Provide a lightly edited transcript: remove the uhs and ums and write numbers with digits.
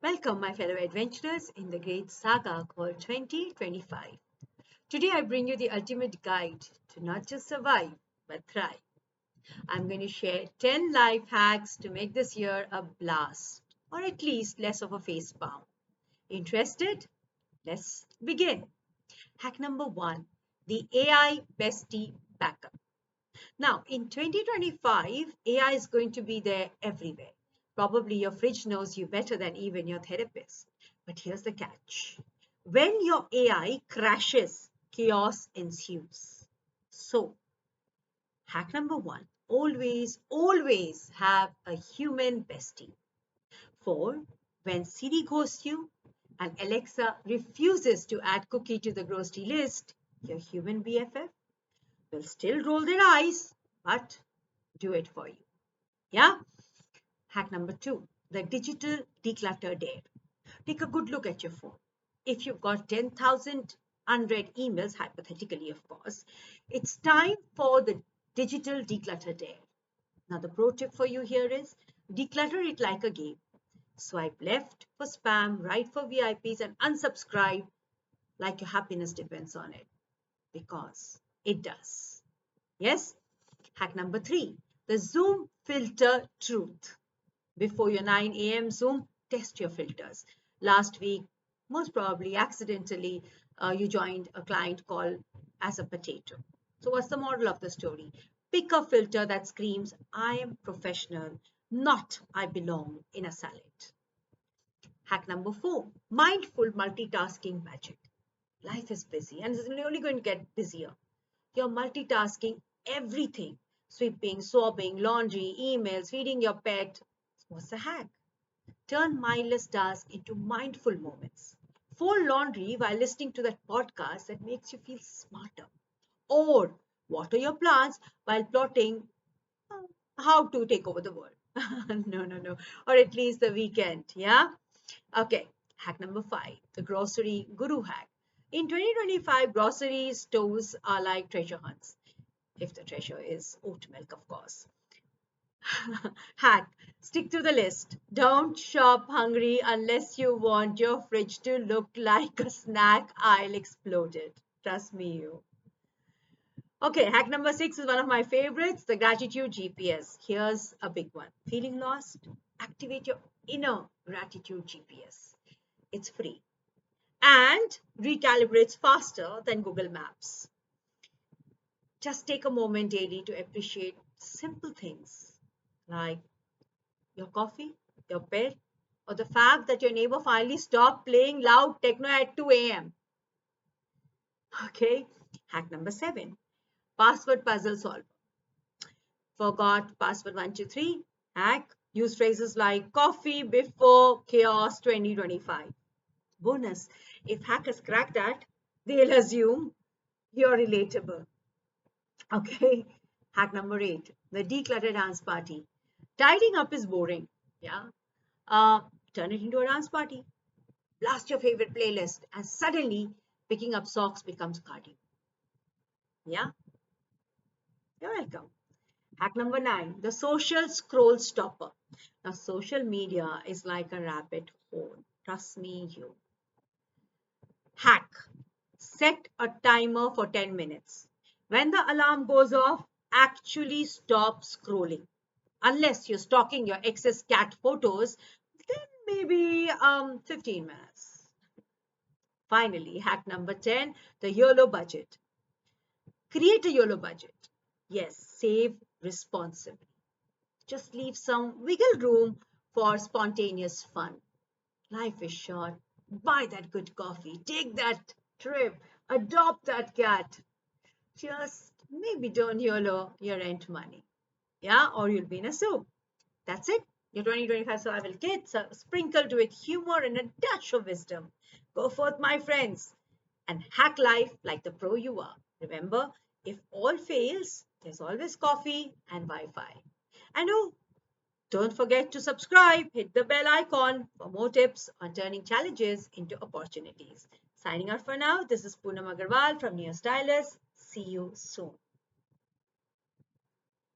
Welcome, my fellow adventurers, in the great saga called 2025. Today, I bring you the ultimate guide to not just survive, but thrive. I'm going to share 10 life hacks to make this year a blast, or at least less of a facepalm. Interested? Let's begin. Hack number one, the AI Bestie Backup. Now, in 2025, AI is going to be there everywhere. Probably your fridge knows you better than even your therapist. But here's the catch. When your AI crashes, chaos ensues. So, hack number one, always have a human bestie. For when Siri ghosts you and Alexa refuses to add cookie to the grocery list, your human BFF will still roll their eyes, but do it for you. Yeah? Hack number two, the digital declutter dare. Take a good look at your phone. If you've got 10,000 unread emails, hypothetically, of course, it's time for the digital declutter dare. Now, the pro tip for you here is declutter it like a game. Swipe left for spam, right for VIPs, and unsubscribe like your happiness depends on it. Because it does. Yes? Hack number three, the Zoom filter truth. Before your 9 a.m. Zoom, test your filters. Last week, most probably accidentally, you joined a client call as a potato. So, what's the moral of the story? Pick a filter that screams, I am professional, not I belong in a salad. Hack number four, mindful multitasking magic. Life is busy and it's only going to get busier. You're multitasking everything, sweeping, swabbing, laundry, emails, feeding your pet. What's the hack? Turn mindless tasks into mindful moments. Fold laundry while listening to that podcast that makes you feel smarter. Or water your plants while plotting uh, how to take over the world. No. Or at least the weekend. Yeah? Okay. Hack number five, the grocery guru hack. In 2025, grocery stores are like treasure hunts. If the treasure is oat milk, of course. Hack. Stick to the list. Don't shop hungry unless you want your fridge to look like a snack aisle exploded. Trust me, you. Okay, hack number six is one of my favorites, the gratitude GPS. Here's a big one. Feeling lost? Activate your inner gratitude GPS. It's free and recalibrates faster than Google Maps. Just take a moment daily to appreciate simple things like your coffee, your pet, or the fact that your neighbor finally stopped playing loud techno at 2 a.m. Okay, hack number seven, password puzzle solver. Forgot password 123? Hack, use phrases like coffee before chaos 2025. Bonus, if hackers crack that, they'll assume you're relatable. Okay, hack number eight, the declutter dance party. Tidying up is boring. Yeah, turn it into a dance party. Blast your favorite playlist, and suddenly picking up socks becomes cardio. Yeah, you're welcome. Hack number nine, the social scroll stopper. Now, social media is like a rabbit hole. Trust me, you. Hack, set a timer for 10 minutes. When the alarm goes off, actually stop scrolling. Unless you're stalking your ex's cat photos, then maybe 15 minutes. Finally, hack number 10, the YOLO budget. Create a YOLO budget. Yes, save responsibly. Just leave some wiggle room for spontaneous fun. Life is short. Buy that good coffee. Take that trip. Adopt that cat. Just maybe don't YOLO your rent money. Yeah, or you'll be in a soup. That's it. Your 2025 survival kit sprinkled with humor and a dash of wisdom. Go forth, my friends, and hack life like the pro you are. Remember, if all fails, there's always coffee and Wi Fi. And oh, don't forget to subscribe, hit the bell icon for more tips on turning challenges into opportunities. Signing out for now, this is Poonam Agarwal from Neo Stylist. See you soon.